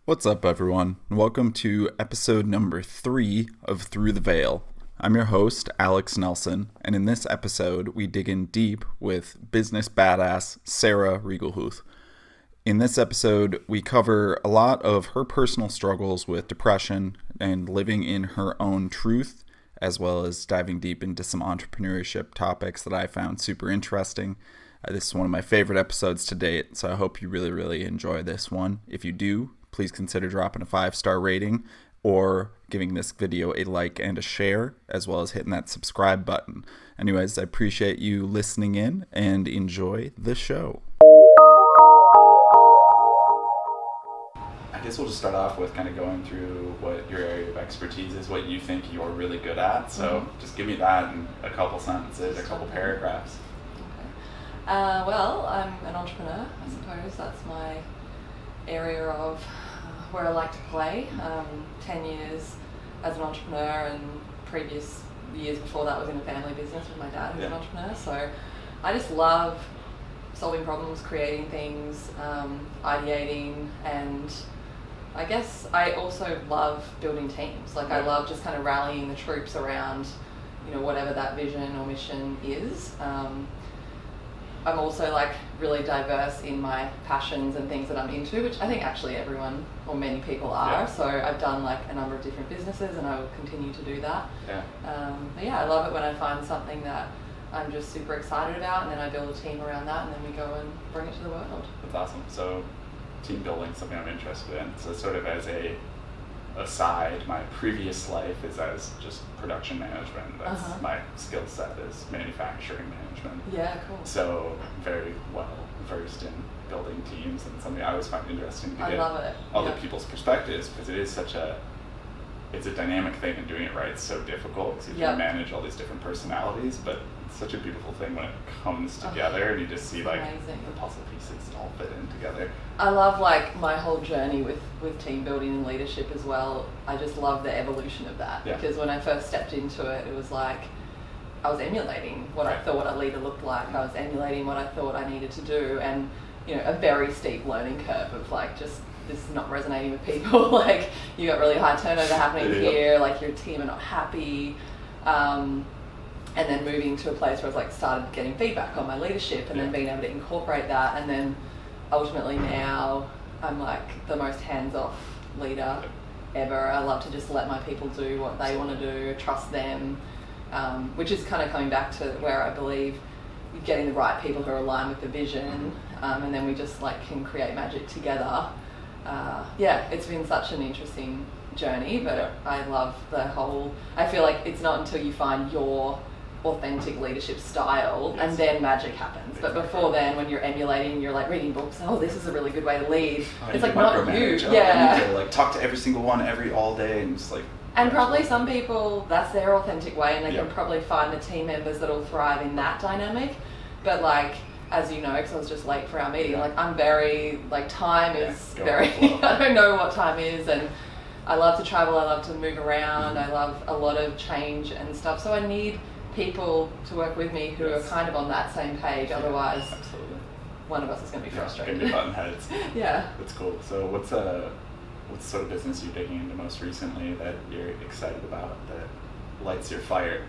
What's up, everyone? Welcome to episode number 3 of Through the Veil. I'm your host, Alex Nelson, and in this episode, we dig in deep with business badass Sarah Riegelhuth. In this episode, we cover a lot of her personal struggles with depression and living in her own truth, as well as diving deep into some entrepreneurship topics that I found super interesting. This is one of my favorite episodes to date, so I hope you really enjoy this one. If you do, please consider dropping a 5-star rating or giving this video a like and a share, as well as hitting that subscribe button. Anyways, I appreciate you listening in and enjoy the show. I guess we'll just start off with kind of going through what your area of expertise is, what you think you're really good at. So just give me that in a couple sentences, a couple paragraphs. Okay. Well, I'm an entrepreneur, I suppose. That's my area of where I like to play. 10 years as an entrepreneur, and previous years before that was in a family business with my dad who's an entrepreneur. So I just love solving problems, creating things, ideating, and I guess I also love building teams. Like I love just kind of rallying the troops around, whatever that vision or mission is. I'm also like really diverse in my passions and things that I'm into, which I think actually everyone or many people are. So I've done like a number of different businesses and I will continue to do that. But I love it when I find something that I'm just super excited about, and then I build a team around that, and then we go and bring it to the world. That's awesome. So team building is something I'm interested in. So sort of as a aside, my previous life is as just production management. That's my skill set is manufacturing management. Yeah, cool. So very well versed in building teams, and something I always find interesting to get other people's perspectives, because it is it's a dynamic thing, and doing it right is so difficult because you have to manage all these different personalities, but it's such a beautiful thing when it comes together and you just see like the puzzle pieces all fit in together. I love like my whole journey with team building and leadership as well. I just love the evolution of that, because when I first stepped into it, it was like I was emulating what I thought a leader looked like. I was emulating what I thought I needed to do, and a very steep learning curve of like just this is not resonating with people. Like you got really high turnover happening here, like your team are not happy, and then moving to a place where I was like started getting feedback on my leadership, and then being able to incorporate that, and then ultimately now I'm like the most hands-off leader ever. I love to just let my people do what they want to do, trust them, which is kind of coming back to where I believe getting the right people who are aligned with the vision, and then we just like can create magic together. It's been such an interesting journey, but I love I feel like it's not until you find your authentic leadership style and then magic happens. But before then, when you're emulating, you're like reading books, this is a really good way to lead. It's like not you. You need to like talk to every single one all day and just like. And probably some people, that's their authentic way, and they can probably find the team members that'll thrive in that dynamic. But like, as you know, because I was just late for our meeting, like I'm very, like time is very, I don't know what time is, and I love to travel, I love to move around, I love a lot of change and stuff, so I need people to work with me who are kind of on that same page, otherwise one of us is going to be frustrated. Going to button heads. That's cool. So what's sort of business you're digging into most recently that you're excited about, that lights your fire?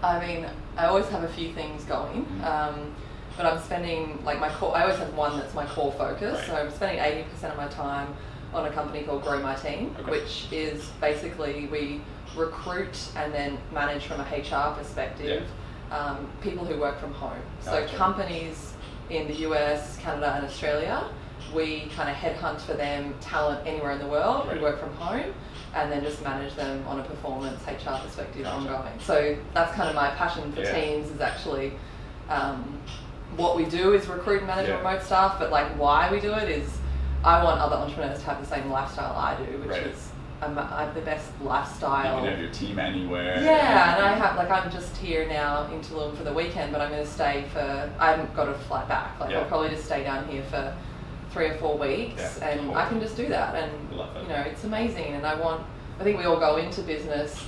I mean, I always have a few things going, but I'm spending like I always have one that's my core focus, so I'm spending 80% of my time on a company called Grow My Team, which is basically we recruit and then manage from a HR perspective people who work from home. So companies in the US, Canada and Australia, we kind of headhunt for them talent anywhere in the world who work from home, and then just manage them on a performance HR perspective ongoing. So that's kind of my passion for teams, is actually what we do is recruit and manage remote staff, but like why we do it is I want other entrepreneurs to have the same lifestyle I do, which is I have the best lifestyle. You can have your team anywhere. And I have I'm just here now in Tulum for the weekend, but I'm going to stay I haven't got to fly back. I'll probably just stay down here for 3 or 4 weeks, and I can just do that, and it's amazing. And I think we all go into business,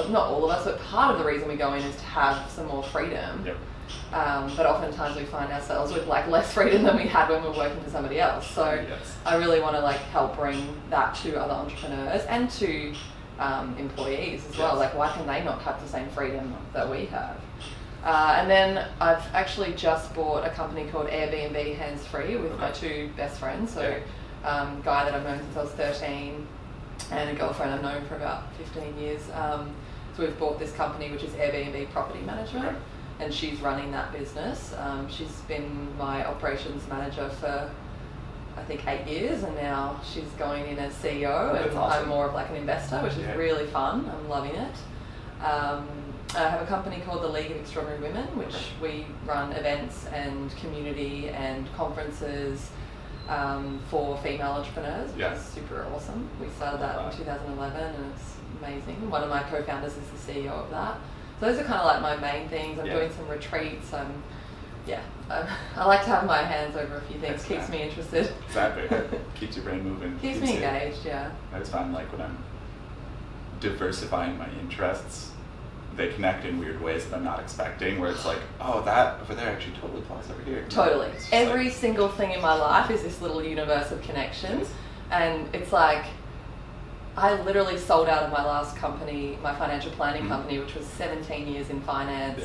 not all of us, but part of the reason we go in is to have some more freedom. but oftentimes we find ourselves with like less freedom than we had when we were working for somebody else. So I really want to like help bring that to other entrepreneurs and to employees as well. Like, why can they not have the same freedom that we have? And then I've actually just bought a company called Airbnb Hands Free with my two best friends. So guy that I've known since I was 13 and a girlfriend I've known for about 15 years. So we've bought this company which is Airbnb Property Management, and she's running that business. She's been my operations manager for I think 8 years, and now she's going in as CEO, and I'm more of like an investor, which is really fun. I'm loving it. I have a company called the League of Extraordinary Women, which we run events and community and conferences for female entrepreneurs, which is super awesome. We started that in 2011 and it's amazing. One of my co-founders is the CEO of that. So those are kind of like my main things. I'm doing some retreats. I like to have my hands over a few things. Keeps me interested. Exactly. Keeps your brain moving. Keeps me engaged, I always find like when I'm diversifying my interests, they connect in weird ways that I'm not expecting, where it's like, oh, that over there actually totally applies over here. Totally. Every single thing in my life is this little universe of connections. And it's like, I literally sold out of my last company, my financial planning company, which was 17 years in finance.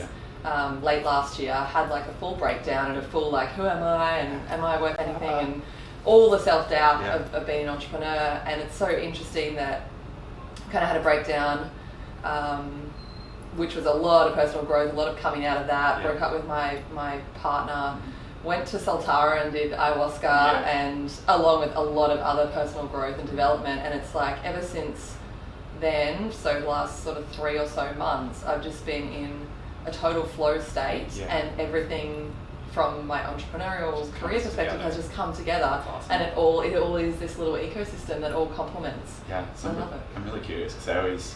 Late last year, I had like a full breakdown and a full like, who am I and am I worth anything, and all the self-doubt of being an entrepreneur. And it's so interesting that I kind of had a breakdown, which was a lot of personal growth, a lot of coming out of that. Broke up with my partner, went to Saltara and did ayahuasca, and along with a lot of other personal growth and development. And it's like ever since then, so the last sort of 3 or so months, I've just been in a total flow state, and everything from my entrepreneurial career perspective has just come together. Awesome. And it all is this little ecosystem that all complements. I love it. I'm really curious because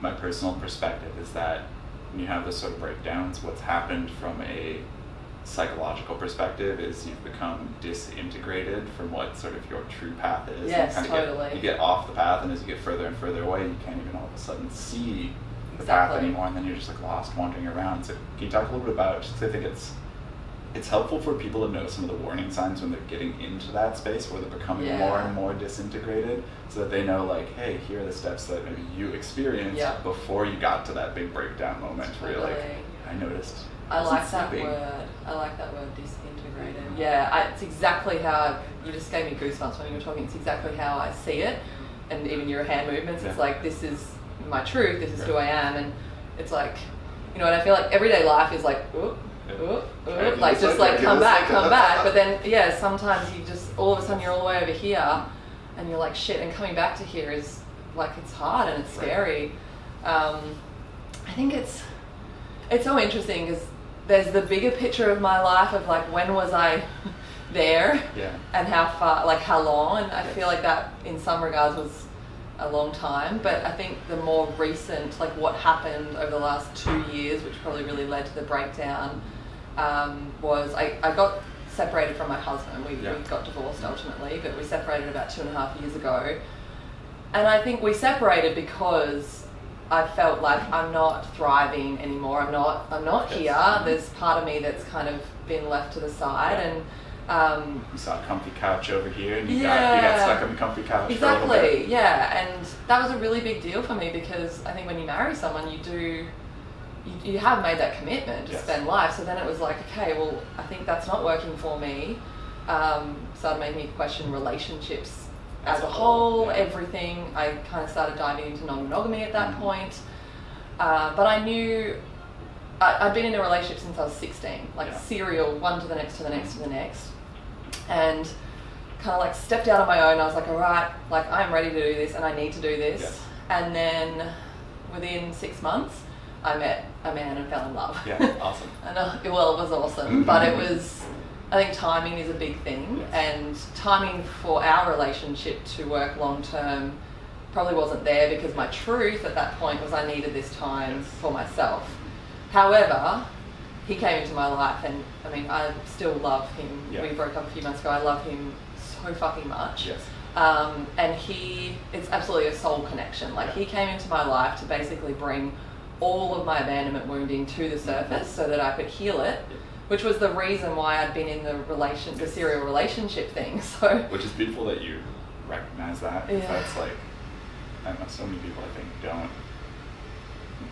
my personal perspective is that when you have this sort of breakdowns, what's happened from a psychological perspective is you've become disintegrated from what sort of your true path is. Yes, you get off the path, and as you get further and further away, you can't even all of a sudden see the path anymore, and then you're just like lost wandering around. So can you talk a little bit about, just because I think it's helpful for people to know some of the warning signs when they're getting into that space where they're becoming more and more disintegrated, so that they know like, hey, here are the steps that maybe you experienced before you got to that big breakdown moment where you're like, I noticed. I like that word, disintegrated. It's exactly how, you just gave me goosebumps when you were talking. It's exactly how I see it, and even your hand movements, it's like, this is my truth, this is who I am. And it's like, and I feel like everyday life is like, like just like come back, but then sometimes you just all of a sudden you're all the way over here and you're like, shit, and coming back to here is like, it's hard and it's scary. I think it's so interesting because there's the bigger picture of my life of like, when was I there and how far, like how long, and I feel like that in some regards was a long time, but I think the more recent, like what happened over the last 2 years, which probably really led to the breakdown, was I got separated from my husband. We got divorced ultimately, but we separated about 2.5 years ago. And I think we separated because I felt like I'm not thriving anymore. I'm not here. There's part of me that's kind of been left to the side, and you saw a comfy couch over here, and you got stuck on the comfy couch for a little bit. And that was a really big deal for me, because I think when you marry someone, you have made that commitment to spend life. So then it was like, okay, well, I think that's not working for me. Started making me question relationships as a whole, everything. I kind of started diving into non-monogamy at that point. But I knew I'd been in a relationship since I was 16, like serial, one to the next, to the next, to the next. And kind of like stepped out on my own. I was like, all right, like I'm ready to do this and I need to do this. And then within 6 months, I met a man and fell in love. Awesome. And it was awesome, but it was, I think timing is a big thing, and timing for our relationship to work long term probably wasn't there, because my truth at that point was I needed this time for myself. However, he came into my life, and I mean, I still love him. We broke up a few months ago. I love him so fucking much. And it's absolutely a soul connection. Like he came into my life to basically bring all of my abandonment wounding to the surface so that I could heal it, which was the reason why I'd been in the serial relationship thing. So, which is beautiful that you recognize that. Yeah. That's like, I don't know, so many people I think don't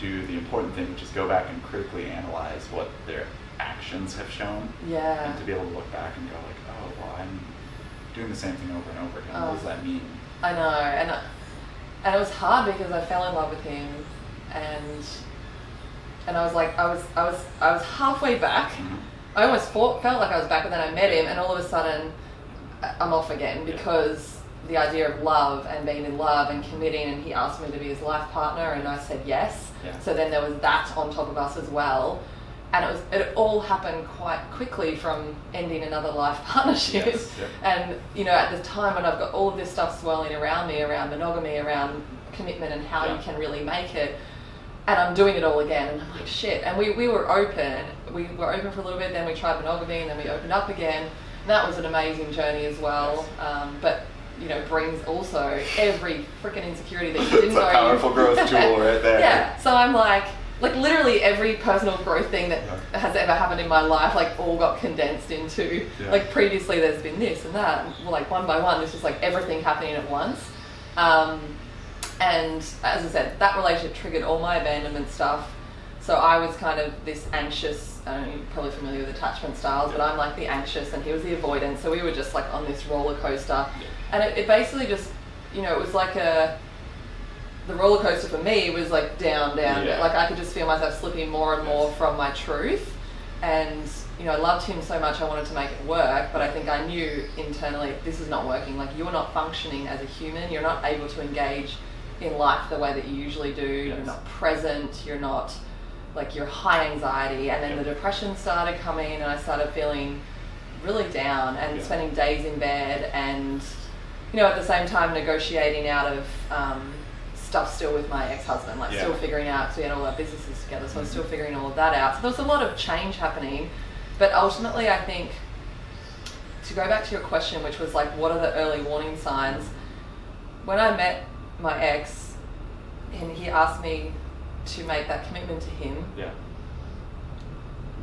do the important thing, which is go back and critically analyze what their actions have shown. Yeah. And to be able to look back and go like, oh, well, I'm doing the same thing over and over again. What does that mean? I know, and it was hard because I fell in love with him, and I was like, I was halfway back. Mm-hmm. I almost felt like I was back, but then I met him, and all of a sudden, I'm off again because the idea of love and being in love and committing, and he asked me to be his life partner, and I said yes. Yeah. So then there was that on top of us as well. And it all happened quite quickly from ending another life partnership. Yes, yeah. And, you know, at the time when I've got all of this stuff swirling around me, around monogamy, around commitment and how you can really make it, and I'm doing it all again, and I'm like, shit. And we were open. We were open for a little bit, then we tried monogamy, and then we opened up again. And that was an amazing journey as well. Yes. But, you know, brings also every freaking insecurity that you didn't know. It's a powerful growth tool right there. Yeah. So I'm like literally every personal growth thing that has ever happened in my life, like all got condensed into, like previously there's been this and that, and like one by one, this was like everything happening at once. And as I said, that relationship triggered all my abandonment stuff. So I was kind of this anxious, I don't know, you're probably familiar with attachment styles, but I'm like the anxious and he was the avoidant. So we were just like on this roller coaster. And it basically just, you know, it was like the roller coaster for me was like down. Like I could just feel myself slipping more and more from my truth. And, you know, I loved him so much I wanted to make it work, but I think I knew internally this is not working. Like you're not functioning as a human. You're not able to engage in life the way that you usually do. You're not present. You're not, like you're high anxiety. And then the depression started coming and I started feeling really down and spending days in bed and, you know, at the same time negotiating out of stuff still with my ex-husband, like still figuring out, because we had all our businesses together, so I was still figuring all of that out. So there was a lot of change happening, but ultimately I think, to go back to your question, which was like, what are the early warning signs? When I met my ex, and he asked me to make that commitment to him,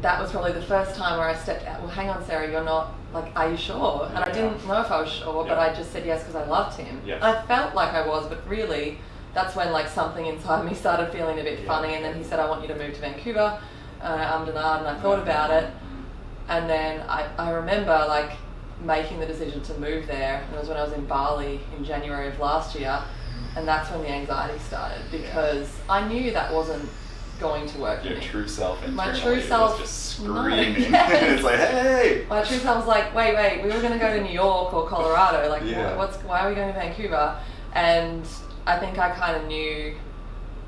that was probably the first time where I stepped out. Well, hang on, Sarah, you're not, like, are you sure? And I didn't know if I was sure, but I just said yes because I loved him. And I felt like I was, but really, that's when like something inside me started feeling a bit funny. And then he said, I want you to move to Vancouver. And I ummed and ahed, and I thought about it. And then I remember like making the decision to move there. And it was when I was in Bali in January of last year. And that's when the anxiety started, because I knew that wasn't going to work for me. Your true self internally my true self was just screaming. It's like, hey! My true self was like, wait, we were going to go to New York or Colorado. Like, why are we going to Vancouver? And I think I kind of knew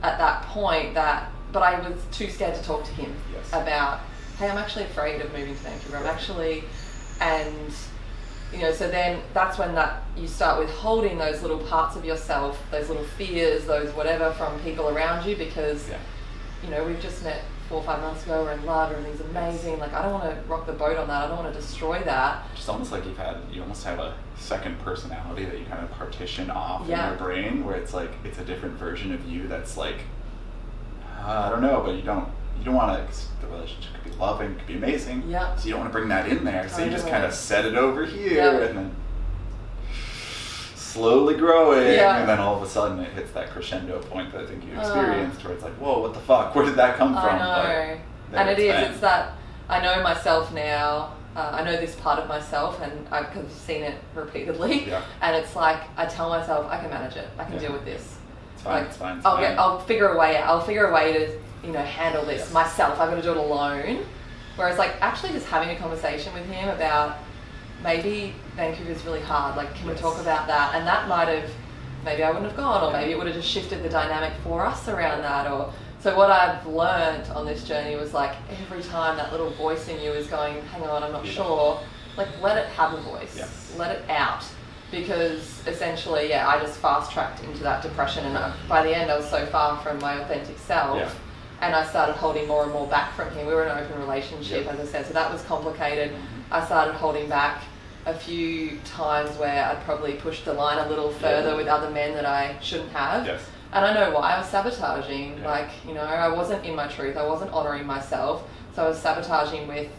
at that point that, but I was too scared to talk to him about, hey, I'm actually afraid of moving to Vancouver. I'm actually, and, you know, so then that's when that you start withholding those little parts of yourself, those little fears, those whatever from people around you, because, you know, we've just met 4 or 5 months ago, we're in love, everything's amazing. Like, I don't want to rock the boat on that. I don't want to destroy that. It's almost like you almost have a second personality that you kind of partition off in your brain, where it's like, it's a different version of you that's like, I don't know, but you don't want to, the relationship could be loving, could be amazing. So you don't want to bring that in there. So you just kind of set it over here and then slowly growing, and then all of a sudden it hits that crescendo point that I think you experienced, where it's like, whoa, what the fuck? Where did that come from? I know. And it's that I know myself now. I know this part of myself, and I've seen it repeatedly. And it's like, I tell myself, I can manage it. I can deal with this. It's fine. Like, it's fine. I'll figure a way out. I'll figure a way to, you know, handle this myself. I've got to do it alone. Whereas, like, actually just having a conversation with him about, maybe Vancouver's really hard, like, can we talk about that? And that might have, maybe I wouldn't have gone, or maybe it would have just shifted the dynamic for us around that. Or so what I've learned on this journey was, like, every time that little voice in you is going, hang on, I'm not sure, like, let it have a voice, let it out. Because essentially, I just fast-tracked into that depression, and by the end I was so far from my authentic self, and I started holding more and more back from him. We were in an open relationship, as I said, so that was complicated. I started holding back a few times where I'd probably pushed the line a little further with other men that I shouldn't have. And I know why. I was sabotaging. Like, you know, I wasn't in my truth. I wasn't honouring myself. So I was sabotaging with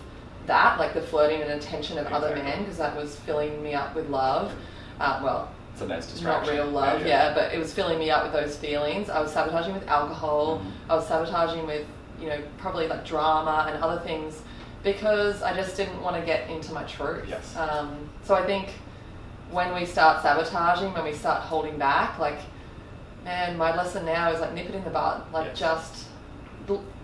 that, like the flirting and attention of other men, because that was filling me up with love. Well, it's a nice distraction. Not real love, but it was filling me up with those feelings. I was sabotaging with alcohol. I was sabotaging with, you know, probably like drama and other things, because I just didn't want to get into my truth. Yes. So I think when we start sabotaging, when we start holding back, like, man, my lesson now is like nip it in the bud. Like just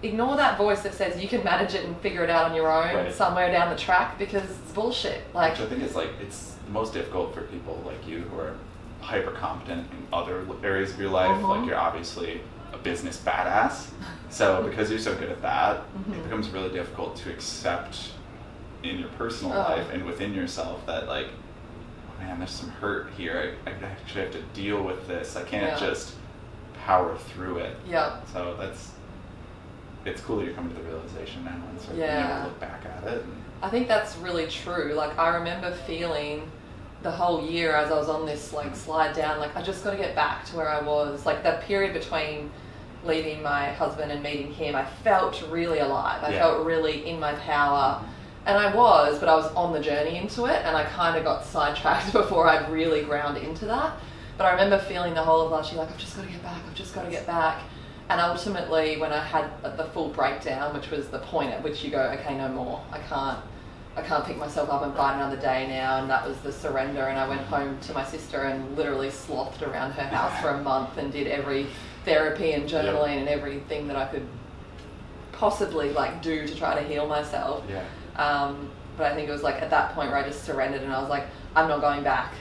ignore that voice that says you can manage it and figure it out on your own somewhere down the track, because it's bullshit. Like, which I think is like, it's most difficult for people like you who are hyper competent in other areas of your life. Like, you're obviously a business badass, so because you're so good at that, it becomes really difficult to accept in your personal life and within yourself that, like, oh man, there's some hurt here. I actually have to deal with this. I can't just power through it. So it's cool that you're coming to the realization now and sort of being able to look back at it. I think that's really true. Like, I remember feeling the whole year as I was on this like slide down, like I just got to get back to where I was. Like that period between leaving my husband and meeting him, I felt really alive. I felt really in my power. And I was, but I was on the journey into it, and I kind of got sidetracked before I'd really ground into that. But I remember feeling the whole of last year, like, I've just got to get back, I've just got to get back. And ultimately, when I had the full breakdown, which was the point at which you go, okay, no more. I can't pick myself up and fight another day now. And that was the surrender. And I went home to my sister and literally slothed around her house for a month and did every therapy and journaling and everything that I could possibly like do to try to heal myself. But I think it was like at that point where I just surrendered, and I was like, I'm not going back.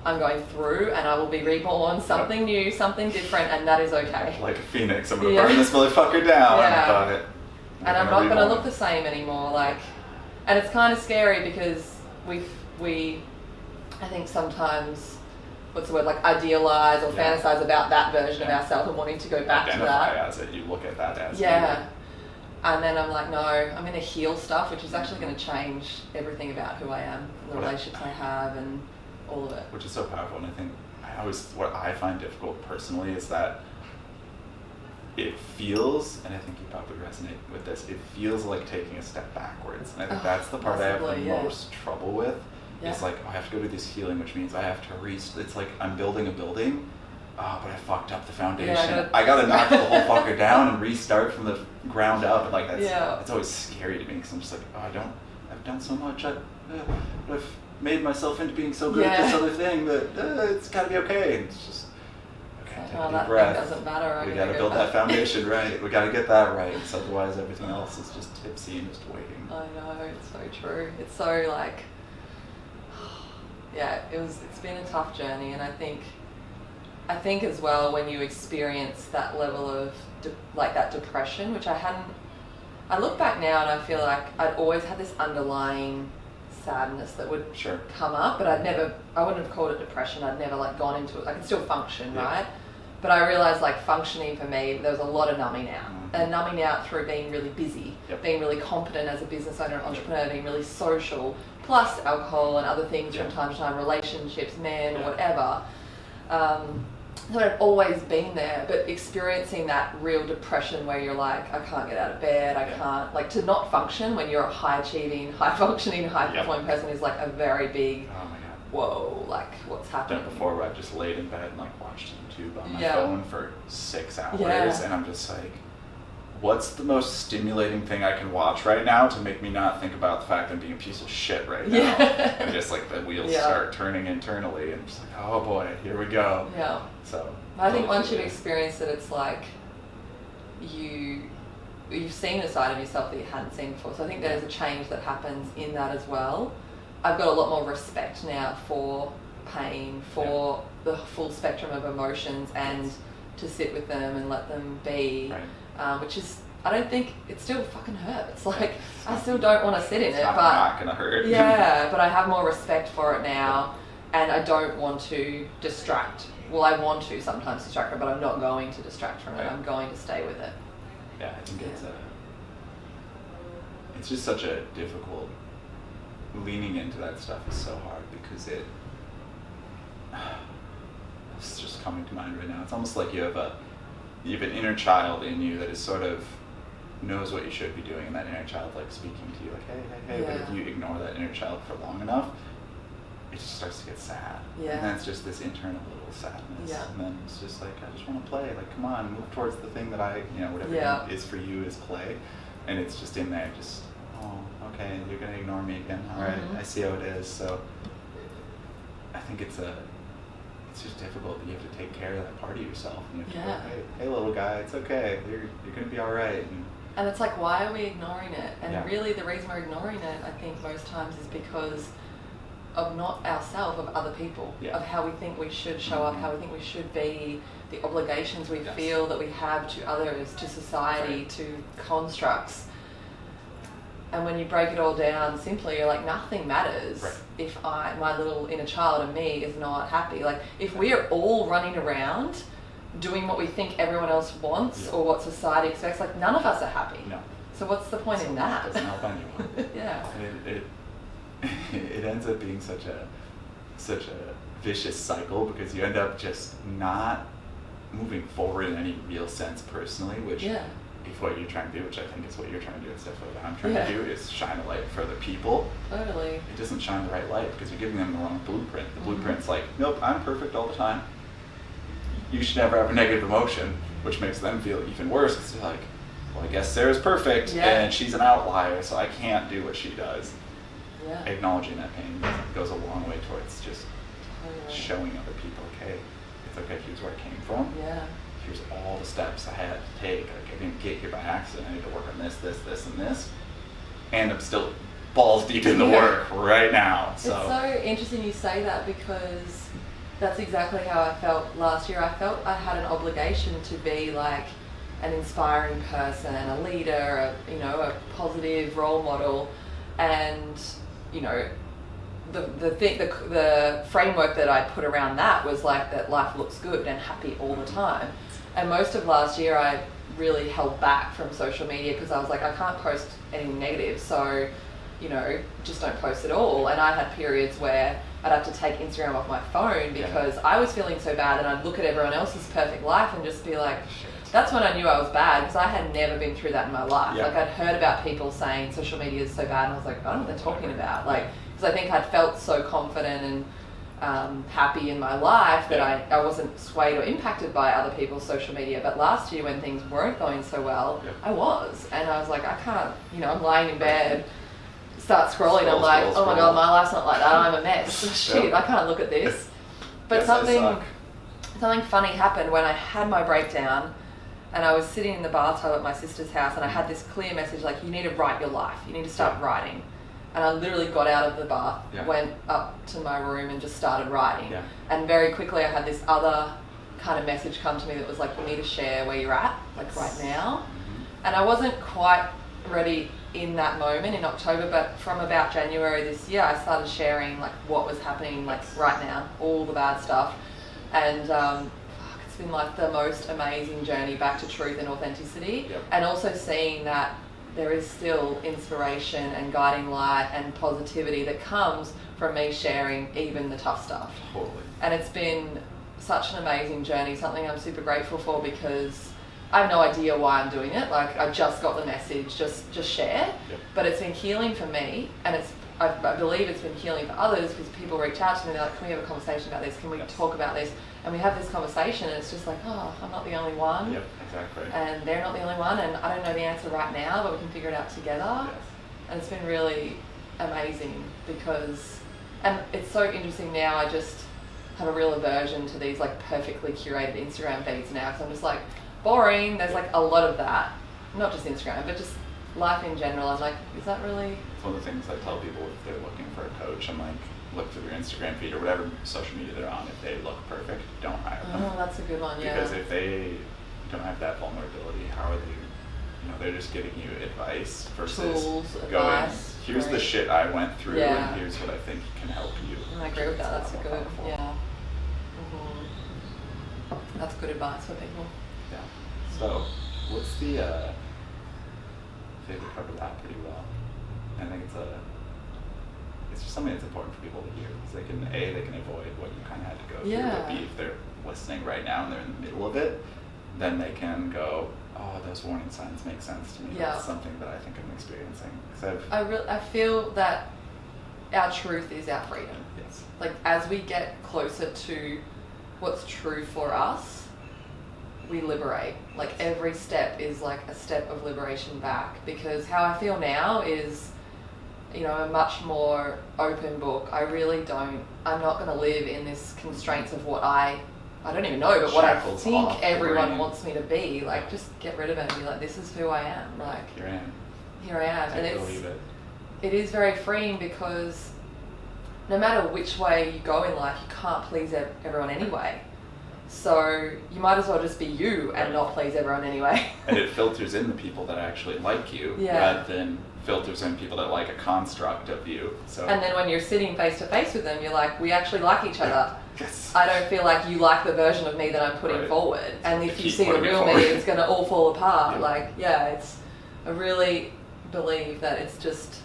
I'm going through, and I will be reborn, something new, something different, and that is okay. Like a phoenix, I'm going to burn this motherfucker down. Got it. And I'm not going to look the same anymore. Like, and it's kind of scary because we I think sometimes, what's the word, like idealize or fantasize about that version of ourselves and wanting to go back to that. Identify as it, you look at that as And then I'm like, no, I'm going to heal stuff, which is actually going to change everything about who I am, the relationships I have, and all of it. Which is so powerful. And I think what I find difficult personally is that it feels, and I think you probably resonate with this, it feels like taking a step backwards. And I think that's the part I have the most trouble with. It's like, I have to go do this healing, which means I have to it's like I'm building a building, but I fucked up the foundation. I gotta knock the whole fucker down and restart from the ground up. And like it's always scary to me, because I'm just like, I've done so much. I've made myself into being so good at this other thing that it's gotta be okay. And it's just, okay, take a deep breath. Thing doesn't matter. We gotta build that foundation right. We gotta get that right. So otherwise everything else is just tipsy and just waiting. I know, it's so true. It's so like, it's been a tough journey. And I think as well, when you experience that level of that depression, which I look back now and I feel like I'd always had this underlying sadness that would come up, but I wouldn't have called it depression. I'd never like gone into it. I could still function, right? But I realized like functioning for me, there was a lot of numbing out. And numbing out through being really busy, being really competent as a business owner and entrepreneur, being really social, plus alcohol and other things from time to time, relationships, men, or whatever. So I've always been there, but experiencing that real depression where you're like, I can't get out of bed, I can't, like to not function when you're a high achieving, high functioning, high performing person is like a very big, whoa, like what's happening. Before where I've just laid in bed and like watched YouTube on my phone for 6 hours and I'm just like, what's the most stimulating thing I can watch right now to make me not think about the fact that I'm being a piece of shit right now? And just like the wheels start turning internally and just like, oh boy, here we go. So I think once you've experienced it, it's like you've seen a side of yourself that you hadn't seen before. So I think there's a change that happens in that as well. I've got a lot more respect now for pain, for the full spectrum of emotions, and to sit with them and let them be. Which is, I don't think, it still fucking hurts. Like, I still don't want to sit in it, but not gonna hurt. But I have more respect for it now, and I don't want to distract. Well, I want to sometimes distract from it, but I'm not going to distract from it. I'm going to stay with it. I think it's just such a difficult, leaning into that stuff is so hard because it's just coming to mind right now. It's almost like you have you have an inner child in you that is sort of knows what you should be doing, and that inner child like speaking to you like, hey, but if you ignore that inner child for long enough, it just starts to get sad. And then it's just this internal little sadness. And then it's just like, I just want to play. Like, come on, move towards the thing that whatever is for you is play. And it's just in there, just, oh, okay, you're going to ignore me again. All right, I see how it is. So I think it's just difficult. You have to take care of that part of yourself. And you have to go, hey, little guy, it's okay. You're going to be all right. And it's like, why are we ignoring it? And really the reason we're ignoring it, I think most times, is because of not ourselves, of other people, of how we think we should show up, how we think we should be, the obligations we feel that we have to others, to society, to constructs. And when you break it all down simply, you're like, nothing matters if my little inner child of me is not happy. Like, if we are all running around doing what we think everyone else wants or what society expects, like, none of us are happy. No. So what's the point in that? It doesn't help anyone. And it ends up being such a vicious cycle, because you end up just not moving forward in any real sense personally, which if what you're trying to do, which I think is what you're trying to do instead of what I'm trying to do, is shine a light for other people. Totally. It doesn't shine the right light, because you're giving them the wrong blueprint. The blueprint's like, nope, I'm perfect all the time. You should never have a negative emotion, which makes them feel even worse, because they're like, well, I guess Sarah's perfect and she's an outlier, so I can't do what she does. Acknowledging that pain goes a long way towards just showing other people, okay, it's okay, here's where I came from. Here's all the steps I had to take. Like, I didn't get here by accident. I need to work on this, and this. And I'm still balls deep in the work right now. So. It's so interesting you say that, because that's exactly how I felt last year. I felt I had an obligation to be like an inspiring person, a leader, a positive role model, and the framework that I put around that was like that life looks good and happy all the time. And most of last year I really held back from social media, because I was like, I can't post anything negative, so just don't post at all. And I had periods where I'd have to take Instagram off my phone because I was feeling so bad, and I'd look at everyone else's perfect life and just be like, that's when I knew I was bad, because I had never been through that in my life. Like, I'd heard about people saying social media is so bad, and I was like, I don't know what they're talking about. Like, because I think I'd felt so confident and happy in my life that I wasn't swayed or impacted by other people's social media. But last year, when things weren't going so well, I was. And I was like, I can't, I'm lying in bed, start scrolling, I'm like, oh my God, my life's not like that, I'm a mess. Shit, I can't look at this. But something funny happened when I had my breakdown. And I was sitting in the bathtub at my sister's house, and I had this clear message, like, you need to write your life. You need to start writing. And I literally got out of the bath, went up to my room and just started writing. And very quickly I had this other kind of message come to me that was like, you need to share where you're at, like right now. And I wasn't quite ready in that moment in October, but from about January this year, I started sharing like what was happening like right now, all the bad stuff. And it's been like the most amazing journey back to truth and authenticity. And also seeing that there is still inspiration and guiding light and positivity that comes from me sharing even the tough stuff. And it's been such an amazing journey, something I'm super grateful for, because I have no idea why I'm doing it. Like, I just got the message, just share. But it's been healing for me, and I believe it's been healing for others, because people reach out to me, they're like, can we have a conversation about this? Can we talk about this? And we have this conversation, and it's just like, oh, I'm not the only one. And they're not the only one, and I don't know the answer right now, but we can figure it out together. And it's been really amazing, because, and it's so interesting now, I just have a real aversion to these like perfectly curated Instagram feeds now, because I'm just like, boring. There's like a lot of that, not just Instagram, but just life in general. I'm like, is that really? It's one of the things I tell people if they're looking for a coach. I'm like, look through their Instagram feed or whatever social media they're on. If they look perfect, don't hire them. Oh, that's a good one. Because if they don't have that vulnerability, how are they? They're just giving you advice versus tools, going, advice. Here's the shit I went through, and here's what I think can help you. I agree with that. That's good. That's good advice for people. So, what's the? I think we covered that pretty well. I think it's just something that's important for people to hear, because they can avoid what you kind of had to go through. But B, if they're listening right now and they're in the middle of it, then they can go, oh, those warning signs make sense to me. Yeah. That's something that I think I'm experiencing. 'Cause I feel that our truth is our freedom. Yes. Like, as we get closer to what's true for us, we liberate. Like, every step is like a step of liberation back, because how I feel now is, you know, a much more open book. I'm not going to live in this constraints of what I don't even know, but what I think everyone wants me to be. Like, just get rid of it and be like, this is who I am. Like, here I am. Here I am. And believe it. It is very freeing, because no matter which way you go in life, you can't please everyone anyway. So you might as well just be you and not please everyone anyway. And it filters in the people that actually like you, rather than filters in people that like a construct of you. So. And then when you're sitting face to face with them, you're like, we actually like each other. Yes. I don't feel like you like the version of me that I'm putting forward. And if you see the real me, it's going to all fall apart. I really believe that it's just,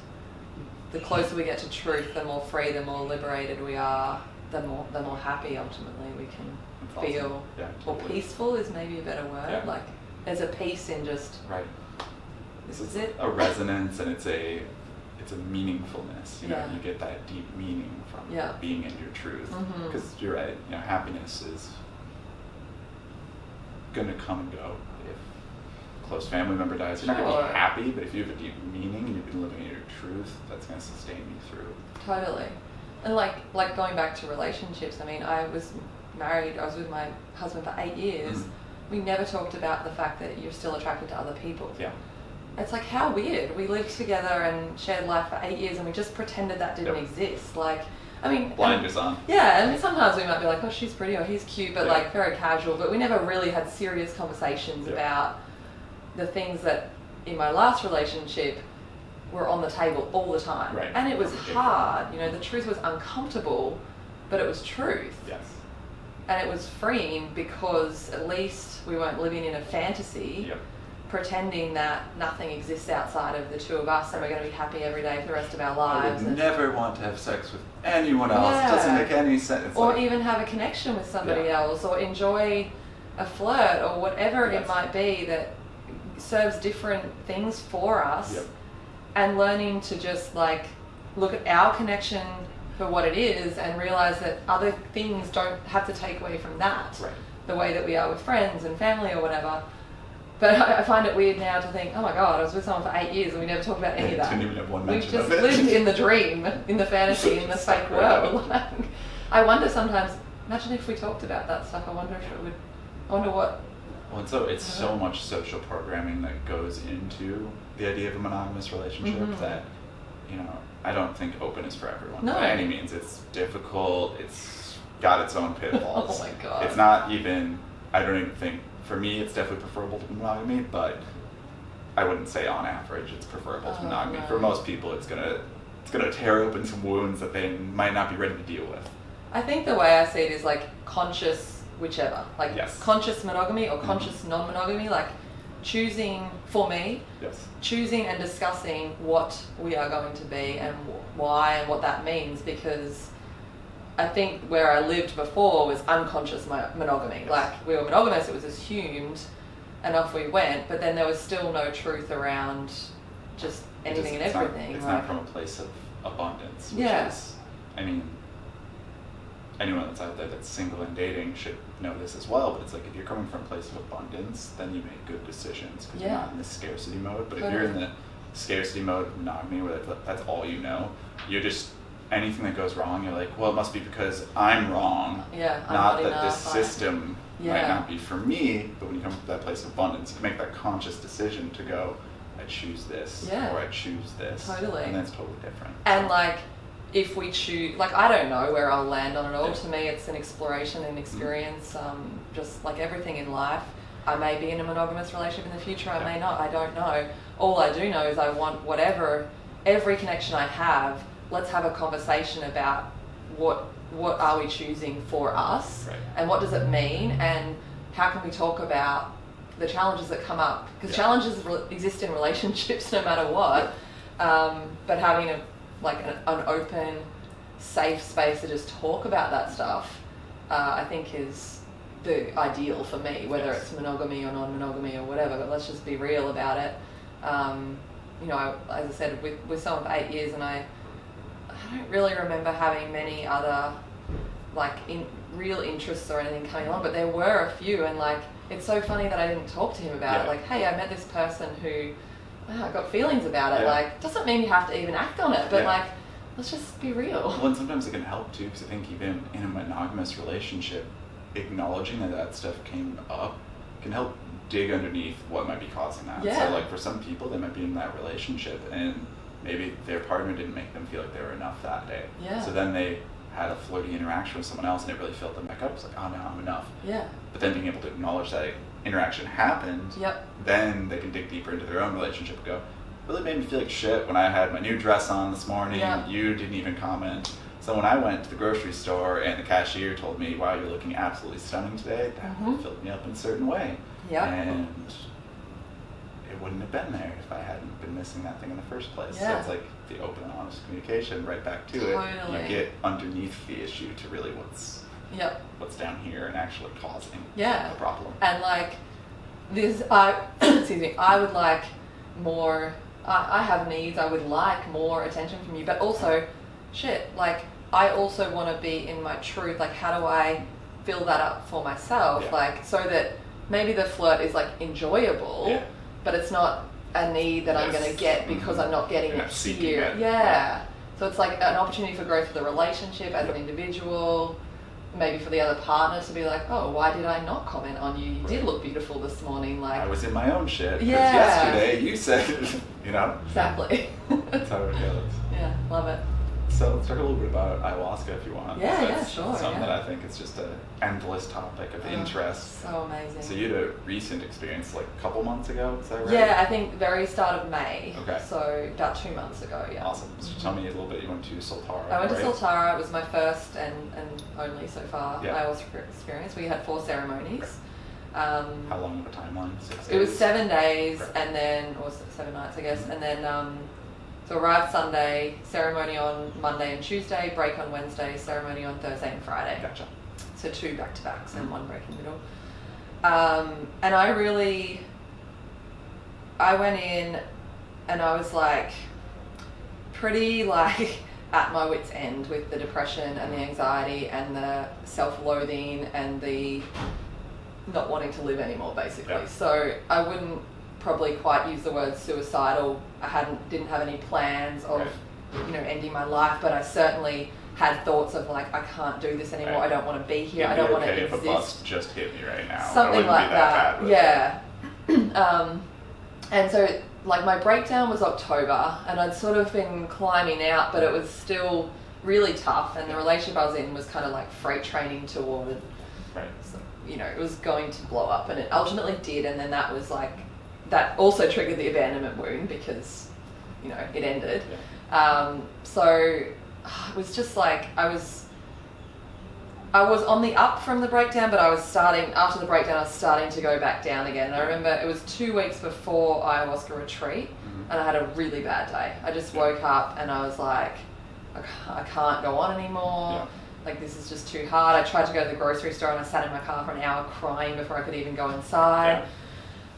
the closer we get to truth, the more free, the more liberated we are, the more happy ultimately we can feel. Yeah, totally. Or peaceful is maybe a better word. Yeah. Like, there's a peace in just, this is it. A resonance, and it's a meaningfulness. You know, you get that deep meaning from being in your truth. Because you're right. You know, happiness is going to come and go. If a close family member dies, you're not going to be happy. But if you have a deep meaning and you've been living in your truth, that's going to sustain you through. Totally. And like going back to relationships, I mean, I was married, I was with my husband for 8 years. We never talked about the fact that you're still attracted to other people. Yeah. It's like, how weird. We lived together and shared life for 8 years, and we just pretended that didn't exist. Like, I mean... Blinders on. Yeah, and sometimes we might be like, oh, she's pretty or he's cute, but like very casual. But we never really had serious conversations about the things that in my last relationship were on the table all the time. Right. And it was hard. You know, the truth was uncomfortable, but it was truth. Yes. And it was freeing, because at least we weren't living in a fantasy, pretending that nothing exists outside of the two of us and we're going to be happy every day for the rest of our lives. I would never want to have sex with anyone else. It doesn't make any sense. Or even have a connection with somebody else, or enjoy a flirt, or whatever it might be that serves different things for us. And learning to just like look at our connection for what it is and realize that other things don't have to take away from that. The way that we are with friends and family or whatever. But I find it weird now to think, oh my God, I was with someone for 8 years and we never talked about any of that. Didn't even have one mention We've just of it. lived in the dream, in the fantasy, in the fake world. I wonder sometimes, imagine if we talked about that stuff. I wonder what... Well, and so it's so much social programming that goes into the idea of a monogamous relationship that, you know, I don't think open is for everyone by any means. It's difficult. It's got its own pitfalls. Oh my God. It's not even, I don't even think, for me, it's definitely preferable to monogamy, but I wouldn't say on average it's preferable to monogamy. For most people, it's gonna tear open some wounds that they might not be ready to deal with. I think the way I see it is like conscious whichever. Like conscious monogamy or conscious non-monogamy, like choosing, for me, choosing and discussing what we are going to be and why and what that means, because I think where I lived before was unconscious monogamy. Like, we were monogamous, it was assumed, and off we went, but then there was still no truth around just anything and everything. It's not from a place of abundance, which is, I mean, anyone that's out there that's single and dating should know this as well, but it's like, if you're coming from a place of abundance, then you make good decisions, because you're not in the scarcity mode. But if you're in the scarcity mode of monogamy, where that's all you know, you're just, anything that goes wrong, you're like, well, it must be because I'm wrong. Not that this system might not be for me. But when you come to that place of abundance, you can make that conscious decision to go, I choose this, or I choose this. And that's totally different. And like, if we choose, like, I don't know where I'll land on it all. To me, it's an exploration and experience, just like everything in life. I may be in a monogamous relationship in the future, I may not, I don't know. All I do know is I want every connection I have, let's have a conversation about what are we choosing for us, and what does it mean, and how can we talk about the challenges that come up, because challenges exist in relationships no matter what, but having an open, safe space to just talk about that stuff, I think is the ideal for me, whether it's monogamy or non-monogamy or whatever, but let's just be real about it. You know, as I said, with someone for 8 years, and I don't really remember having many other like real interests or anything coming along, but there were a few, and like it's so funny that I didn't talk to him about it. Like, hey, I met this person who I got feelings about it. Like, doesn't mean you have to even act on it, but like, let's just be real. Well, and sometimes it can help too, because I think even in a monogamous relationship, acknowledging that stuff came up can help dig underneath what might be causing that. So like for some people, they might be in that relationship and maybe their partner didn't make them feel like they were enough that day. So then they had a flirty interaction with someone else and it really filled them back up. It's like, oh no, I'm enough. But then being able to acknowledge that interaction happened, then they can dig deeper into their own relationship and go, really made me feel like shit when I had my new dress on this morning. You didn't even comment. So when I went to the grocery store and the cashier told me, wow, you're looking absolutely stunning today, that filled me up in a certain way. And it wouldn't have been there if I hadn't been missing that thing in the first place. So it's like the open and honest communication, right back to it. You get underneath the issue to really what's down here and actually causing the problem. And like this, excuse me, I would like more, I have needs, I would like more attention from you, but also, like I also want to be in my truth. Like, how do I fill that up for myself? Like, so that maybe the flirt is like enjoyable, but it's not a need that I'm going to get because I'm not getting it here. So it's like an opportunity for growth for the relationship as an individual, maybe for the other partner to be like, oh, why did I not comment on you? You did look beautiful this morning. Like, I was in my own shit. Because yesterday you said, you know. Exactly. That's how it goes. Yeah, love it. So let's talk a little bit about ayahuasca if you want. Yeah, sure. Something that I think is just an endless topic of interest. So amazing. So you had a recent experience like a couple months ago, is that right? Yeah, I think very start of May. Okay. So about 2 months ago, Awesome. So tell me a little bit, you went to Soltara, I went to Soltara. It was my first and only so far ayahuasca experience. We had 4 ceremonies. How long of a timeline? 6 days? It was 7 days and then, or 7 nights I guess, and then so arrived Sunday, ceremony on Monday and Tuesday, break on Wednesday, ceremony on Thursday and Friday. Gotcha. So 2 back-to-backs and 1 break in the middle. And I went in and I was like pretty like at my wit's end with the depression and the anxiety and the self-loathing and the not wanting to live anymore, basically. So I wouldn't probably quite use the word suicidal. I didn't have any plans of ending my life, but I certainly had thoughts of like, I can't do this anymore. I don't want to be here. I don't want to exist. If a bus just hit me right now, something like that. And so like my breakdown was October, and I'd sort of been climbing out, but it was still really tough, and the relationship I was in was kind of like freight training toward it was going to blow up, and it ultimately did. And then that was like, that also triggered the abandonment wound because, it ended. So it was just like, I was on the up from the breakdown, but after the breakdown, I was starting to go back down again. And I remember it was 2 weeks before ayahuasca retreat, and I had a really bad day. I just woke up and I was like, I can't go on anymore. Like, this is just too hard. I tried to go to the grocery store and I sat in my car for an hour crying before I could even go inside.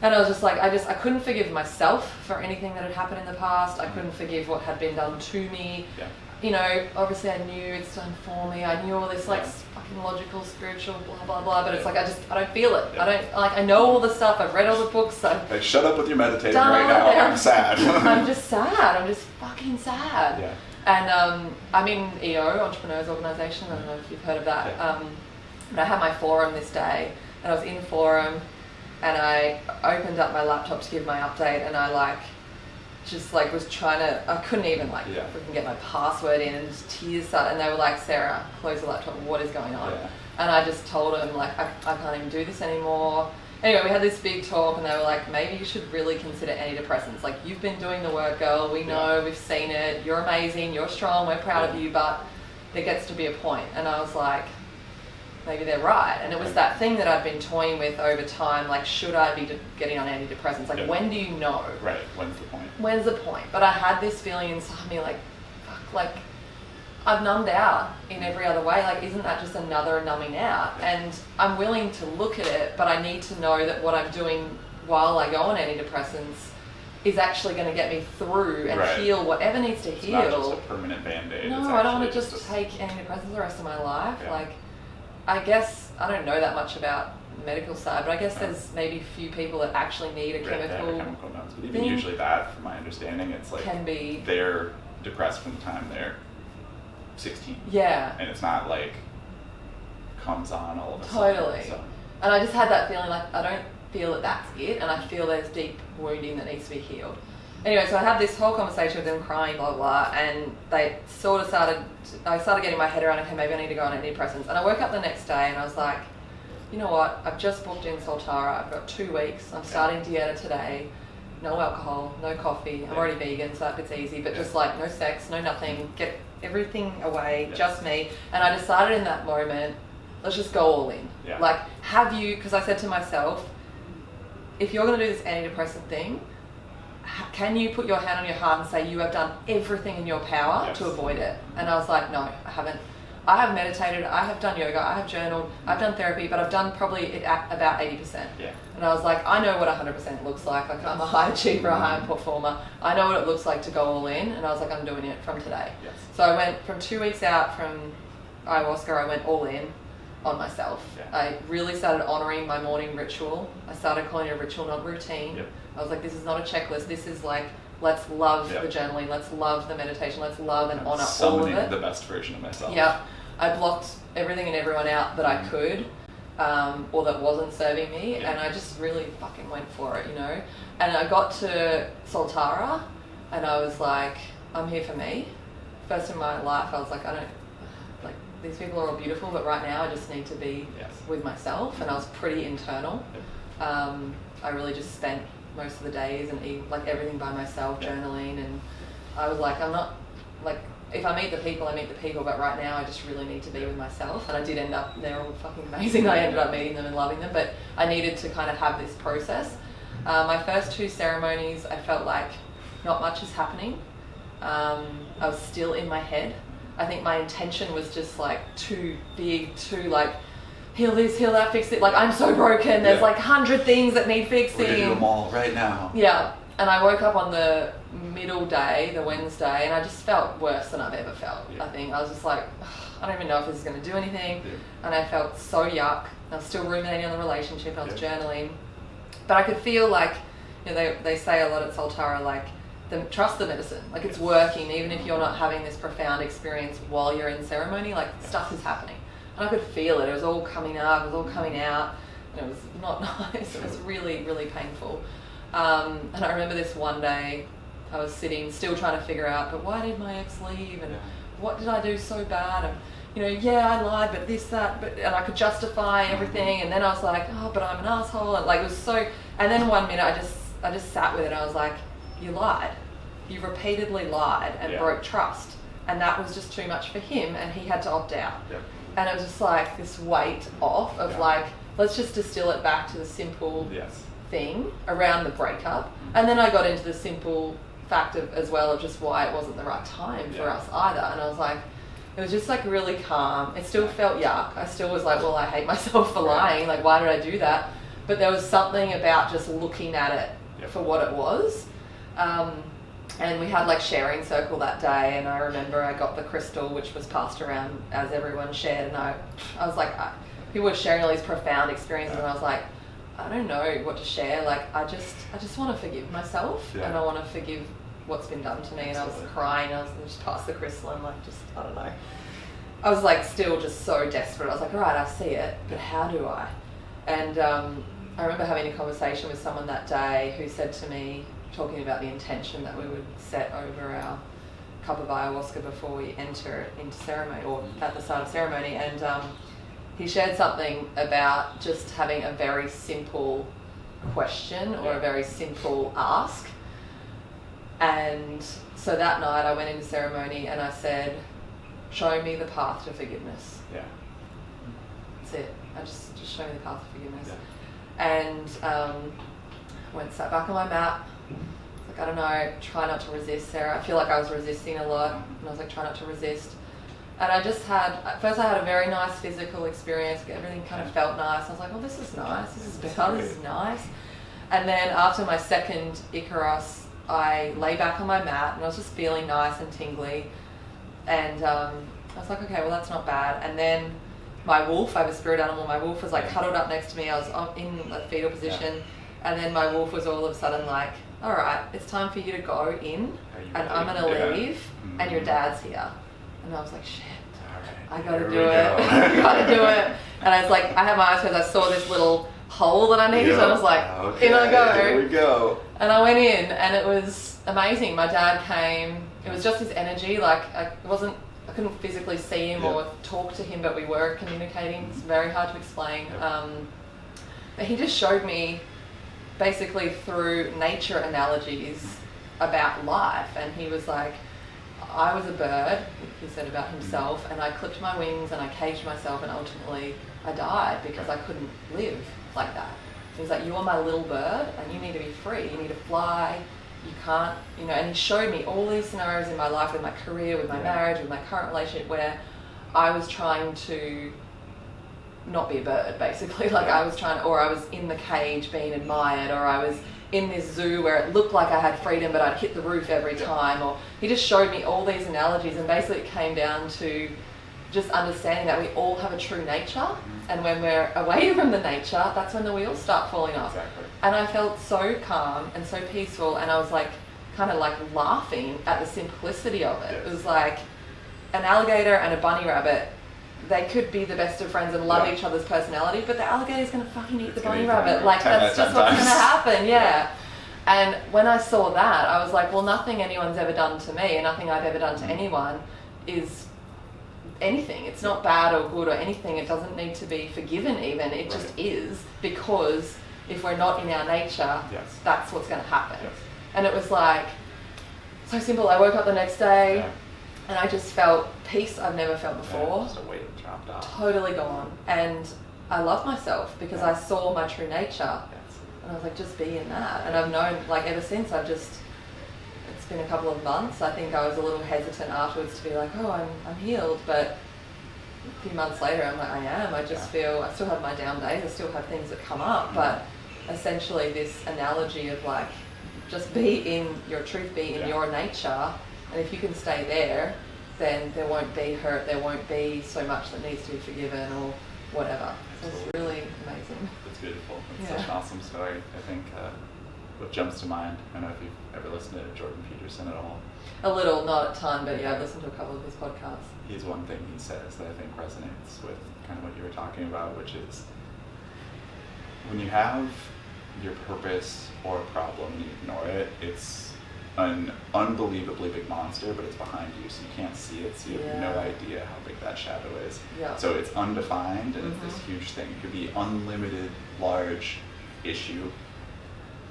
And I was just like, I couldn't forgive myself for anything that had happened in the past. I couldn't forgive what had been done to me. Obviously I knew it's done for me. I knew all this like fucking logical, spiritual, blah, blah, blah. But it's like, I don't feel it. I know all the stuff. I've read all the books. Like, shut up with your meditating right now. I'm sad. I'm just sad. I'm just fucking sad. And I'm in EO, Entrepreneur's Organisation. I don't know if you've heard of that. But I had my forum this day, and I was in forum, and I opened up my laptop to give my update, and I was trying to, I couldn't even freaking get my password in, and just tears started, and they were like, Sarah, close the laptop, what is going on? And I just told them, like, I can't even do this anymore. Anyway, we had this big talk, and they were like, maybe you should really consider antidepressants. Like, you've been doing the work, girl, we know, we've seen it, you're amazing, you're strong, we're proud of you, but there gets to be a point. And I was like, maybe they're right. And it was that thing that I'd been toying with over time, like, should I be getting on antidepressants? Like, when do you know? Right, when's the point? When's the point? But I had this feeling inside me, like, fuck, like, I've numbed out in every other way. Like, isn't that just another numbing out? And I'm willing to look at it, but I need to know that what I'm doing while I go on antidepressants is actually going to get me through and heal whatever needs to heal. It's not just a permanent Band-Aid. No, I don't want to just take antidepressants the rest of my life. Yeah. Like, I guess I don't know that much about the medical side, but I guess there's maybe few people that actually need a chemical notes. But even usually that, from my understanding, it's like they're depressed from the time they're 16. Yeah. And it's not like comes on all of a sudden. Totally. So. And I just had that feeling like I don't feel that that's it, and I feel there's deep wounding that needs to be healed. Anyway, so I had this whole conversation with them, crying, blah, blah, and they sort of I started getting my head around, okay, maybe I need to go on antidepressants. And I woke up the next day and I was like, you know what, I've just booked in Soltara, I've got 2 weeks, I'm starting dieta today, no alcohol, no coffee, I'm already vegan, so that bit's easy, but just like no sex, no nothing, get everything away, just me. And I decided in that moment, let's just go all in. Yeah. Like, because I said to myself, if you're going to do this antidepressant thing, can you put your hand on your heart and say you have done everything in your power to avoid it? And I was like, no, I haven't. I have meditated, I have done yoga, I have journaled, I've done therapy, but I've done probably about 80%. Yeah. And I was like, I know what 100% looks like. Like, I'm a high achiever, a high performer. I know what it looks like to go all in. And I was like, I'm doing it from today. Yes. So I went from 2 weeks out from ayahuasca, I went all in on myself. Yeah. I really started honoring my morning ritual. I started calling it a ritual, not routine. Yep. I was like, this is not a checklist. This is like, let's love the journaling. Let's love the meditation. Let's love and honor all of it. The best version of myself. Yeah. I blocked everything and everyone out that I could, or that wasn't serving me, and I just really fucking went for it, you know. And I got to Soltara, and I was like, I'm here for me. First in my life, I was like, these people are all beautiful, but right now I just need to be with myself, and I was pretty internal. I really just spent most of the days and eat like everything by myself, journaling, and I was like, I'm not like, if I meet the people, I meet the people, but right now I just really need to be with myself. And I did end up, they're all fucking amazing. I ended up meeting them and loving them, but I needed to kind of have this process. My first 2 ceremonies, I felt like not much is happening. I was still in my head. I think my intention was just like too big, too like, heal this, heal that, fix it. Like, I'm so broken. There's like 100 things that need fixing. We're gonna do them all right now. Yeah. And I woke up on the middle day, the Wednesday, and I just felt worse than I've ever felt. Yeah. I think I was just like, I don't even know if this is going to do anything. Yeah. And I felt so yuck. I was still ruminating on the relationship. I was journaling. But I could feel like, you know, they say a lot at Soltara, like, trust the medicine. Like, it's working, even if you're not having this profound experience while you're in ceremony, like, stuff is happening. And I could feel it. It was all coming up. It was all coming out. And it was not nice. It was really, really painful. And I remember this one day, I was sitting, still trying to figure out, but why did my ex leave? And what did I do so bad? And, you know, yeah, I lied, but this, that, but, and I could justify everything. And then I was like, oh, but I'm an asshole. And like, it was so, and then one minute I just sat with it. I was like, you lied. You repeatedly lied and broke trust. And that was just too much for him, and he had to opt out. Yep. And it was just like this weight off of like, let's just distill it back to the simple thing around the breakup. And then I got into the simple fact of as well of just why it wasn't the right time for us either. And I was like, it was just like really calm. It still felt yuck. I still was like, well, I hate myself for lying. Like, why did I do that? But there was something about just looking at it for what it was. And we had like sharing circle that day, and I remember I got the crystal, which was passed around as everyone shared, and I was like, people were sharing all these profound experiences, and I was like, I don't know what to share. Like, I just want to forgive myself, and I want to forgive what's been done to me. And I was crying. I was just past the crystal, and like, just, I don't know. I was like still just so desperate. I was like, all right, I see it, but how do I? And I remember having a conversation with someone that day who said to me, talking about the intention that we would set over our cup of ayahuasca before we enter into ceremony, or at the start of ceremony, and he shared something about just having a very simple question or a very simple ask. And so that night I went into ceremony and I said, show me the path to forgiveness. Yeah. That's it. I just show me the path to forgiveness. Yeah. And went sat back on my mat. Like, I don't know, try not to resist, Sarah. I feel like I was resisting a lot, and I was like, try not to resist. And I first I had a very nice physical experience. Everything kind of felt nice. I was like, oh, this is nice. This is better. This is nice. And then after my second Icarus, I lay back on my mat and I was just feeling nice and tingly. And I was like, okay, well, that's not bad. And then my wolf, I have a spirit animal, my wolf was like cuddled up next to me. I was in a fetal position. And then my wolf was all of a sudden like, all right, it's time for you to go in and I'm going to leave and your dad's here. And I was like, shit, I got to do it. I got to do it. And I was like, I had my eyes closed. I saw this little hole that I needed. So I was like, in I go. Here we go. And I went in and it was amazing. My dad came. It was just his energy. Like I couldn't physically see him or talk to him, but we were communicating. It's very hard to explain. But he just showed me basically through nature analogies about life. And he was like, I was a bird, he said about himself, and I clipped my wings and I caged myself and ultimately I died because I couldn't live like that. He was like, you are my little bird and you need to be free, you need to fly, you can't, and he showed me all these scenarios in my life with my career, with my marriage, with my current relationship where I was trying to not be a bird basically, like I was trying, or I was in the cage being admired, or I was in this zoo where it looked like I had freedom but I'd hit the roof every time. Or he just showed me all these analogies and basically it came down to just understanding that we all have a true nature, and when we're away from the nature, that's when the wheels start falling off. Exactly. And I felt so calm and so peaceful, and I was like kind of like laughing at the simplicity of it. It was like an alligator and a bunny rabbit, they could be the best of friends and love each other's personality, but the alligator's going to fucking eat the bunny rabbit. Like, that's just what's going to happen, And when I saw that, I was like, well, nothing anyone's ever done to me and nothing I've ever done to anyone is anything. It's not bad or good or anything. It doesn't need to be forgiven even. It just is, because if we're not in our nature, that's what's going to happen. And it was like, so simple. I woke up the next day and I just felt peace I've never felt before. Just a weight dropped off. Totally gone. And I love myself because I saw my true nature. And I was like, just be in that. And I've known, like, ever since, it's been a couple of months. I think I was a little hesitant afterwards to be like, oh, I'm healed. But a few months later, I'm like, I am. I just feel, I still have my down days. I still have things that come up. But essentially this analogy of like, just be in your truth, be in your nature. And if you can stay there, then there won't be hurt, there won't be so much that needs to be forgiven or whatever. So it's really amazing. It's beautiful. It's such an awesome story. I think what jumps to mind, I don't know if you've ever listened to Jordan Peterson at all. A little, not a ton, but I've listened to a couple of his podcasts. He's one thing he says that I think resonates with kind of what you were talking about, which is when you have your purpose or a problem and you ignore it, it's an unbelievably big monster, but it's behind you, so you can't see it, so you have no idea how big that shadow is. So it's undefined, and it's this huge thing. It could be unlimited, large issue.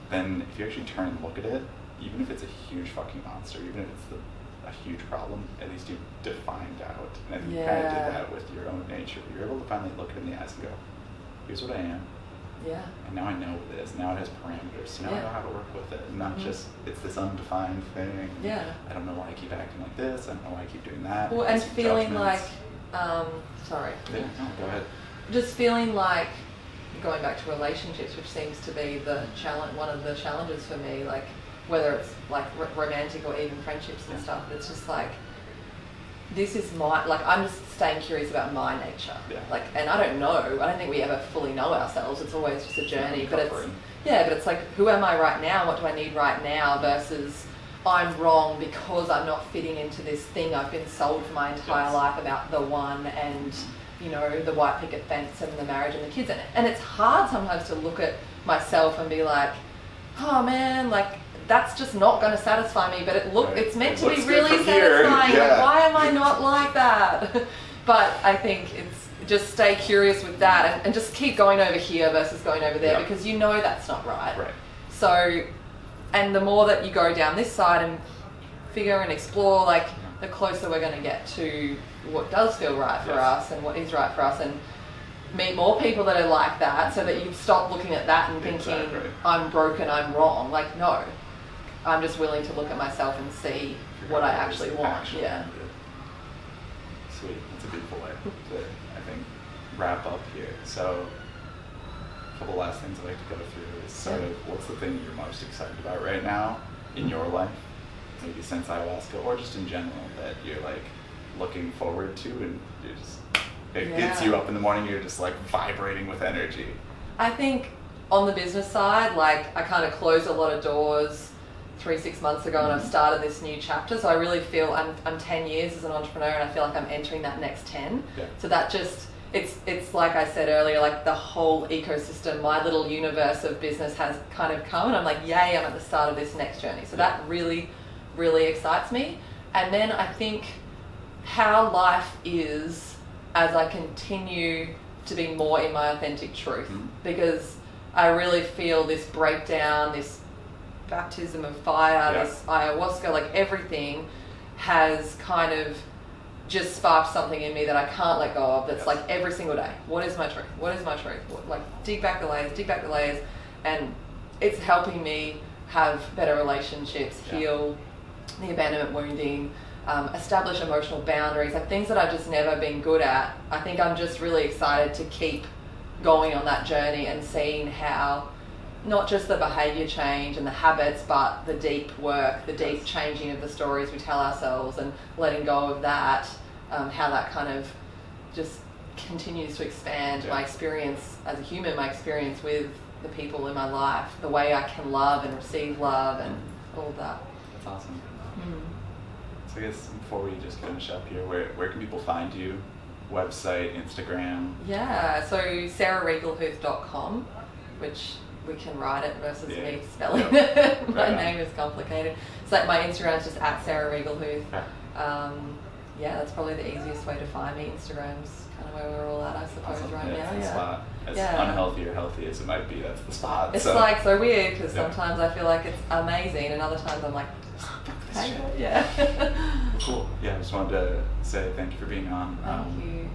Then if you actually turn and look at it, even if it's a huge fucking monster, even if it's a huge problem, at least you defined out. And I think you kind of did that with your own nature. You're able to finally look it in the eyes and go, here's what I am. And now I know what it is. Now it has parameters. So now I know how to work with it. And not just, it's this undefined thing. I don't know why I keep acting like this. I don't know why I keep doing that. Well, and feeling like, sorry. No, go ahead. Just feeling like, going back to relationships, which seems to be one of the challenges for me, like whether it's like romantic or even friendships and stuff, it's just like, this is I'm just staying curious about my nature. Like, and I don't think we ever fully know ourselves. It's always just a journey, but it's like, who am I right now? What do I need right now versus I'm wrong because I'm not fitting into this thing I've been sold for my entire life about the one and, the white picket fence and the marriage and the kids in it. And it's hard sometimes to look at myself and be like, oh man, like, that's just not going to satisfy me, but it's meant to be really satisfying. Like, why am I not like that? But I think it's just stay curious with that and just keep going over here versus going over there because that's not right. So, and the more that you go down this side and figure and explore, like, the closer we're going to get to what does feel right for us and what is right for us, and meet more people that are like that, so that you stop looking at that and thinking, I'm broken, I'm wrong. Like, no. I'm just willing to look at myself and see what I actually want. Sweet. That's a beautiful way to, I think, wrap up here. So a couple last things I'd like to go through is sort of what's the thing you're most excited about right now in your life, maybe since ayahuasca, or just in general, that you're like looking forward to, and you're just, it gets you up in the morning, you're just like vibrating with energy. I think on the business side, like I kind of closed a lot of doors 3-6 months ago, and I've started this new chapter. So I really feel I'm 10 years as an entrepreneur, and I feel like I'm entering that next 10. Yeah. So that just, it's like I said earlier, like the whole ecosystem, my little universe of business has kind of come, and I'm like, yay, I'm at the start of this next journey. So that really, really excites me. And then I think how life is as I continue to be more in my authentic truth, because I really feel this breakdown, this baptism of fire, this ayahuasca, like everything has kind of just sparked something in me that I can't let go of. That's like every single day, what is my truth? What is my truth? Like dig back the layers, and it's helping me have better relationships, heal the abandonment wounding, establish emotional boundaries, like things that I've just never been good at. I think I'm just really excited to keep going on that journey and seeing how not just the behavior change and the habits, but the deep work, the deep changing of the stories we tell ourselves and letting go of that, how that kind of just continues to expand my experience as a human, my experience with the people in my life, the way I can love and receive love and all of that. That's awesome. So I guess before we just finish up here, where can people find you? Website, Instagram? Yeah, so sarahriegelhuth.com, which we can write it versus me spelling it. My name is complicated. So my Instagram is just at Sarah Riegelhuth. That's probably the easiest way to find me. Instagram's kind of where we're all at, I suppose, right now. That's the spot. As unhealthy or healthy as it might be, that's the spot. It's like so weird, because sometimes I feel like it's amazing, and other times I'm like, Cool. Yeah, I just wanted to say thank you for being on. Thank you.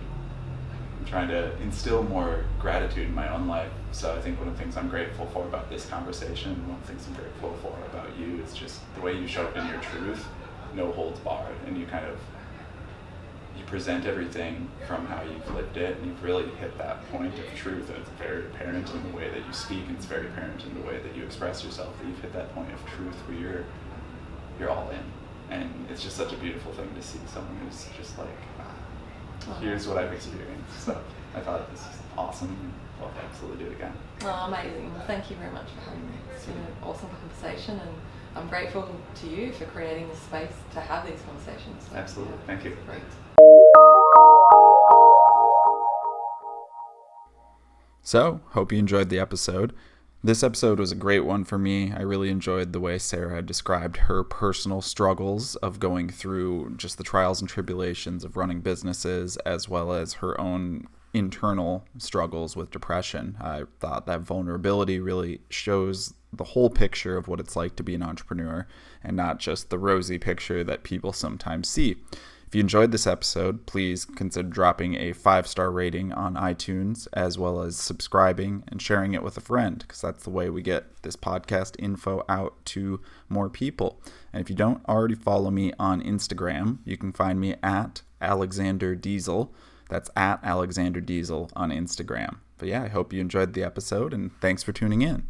I'm trying to instill more gratitude in my own life. So I think one of the things I'm grateful for about this conversation, one of the things I'm grateful for about you is just the way you show up in your truth, no holds barred, and you present everything from how you've lived it, and you've really hit that point of truth, and it's very apparent in the way that you speak, and it's very apparent in the way that you express yourself, that you've hit that point of truth where you're all in. And it's just such a beautiful thing to see someone who's just like, here's what I've experienced. So I thought this was awesome. I'll absolutely do it again. Oh, amazing. Well, thank you very much for having me. It's been an awesome conversation, and I'm grateful to you for creating this space to have these conversations. So, absolutely. Thank you. Great. So, hope you enjoyed the episode. This episode was a great one for me. I really enjoyed the way Sarah described her personal struggles of going through just the trials and tribulations of running businesses, as well as her own internal struggles with depression. I thought that vulnerability really shows the whole picture of what it's like to be an entrepreneur, and not just the rosy picture that people sometimes see. If you enjoyed this episode, please consider dropping a 5-star rating on iTunes, as well as subscribing and sharing it with a friend, because that's the way we get this podcast info out to more people. And if you don't already follow me on Instagram, you can find me at Alexander Diesel. That's at Alexander Diesel on Instagram. But yeah, I hope you enjoyed the episode, and thanks for tuning in.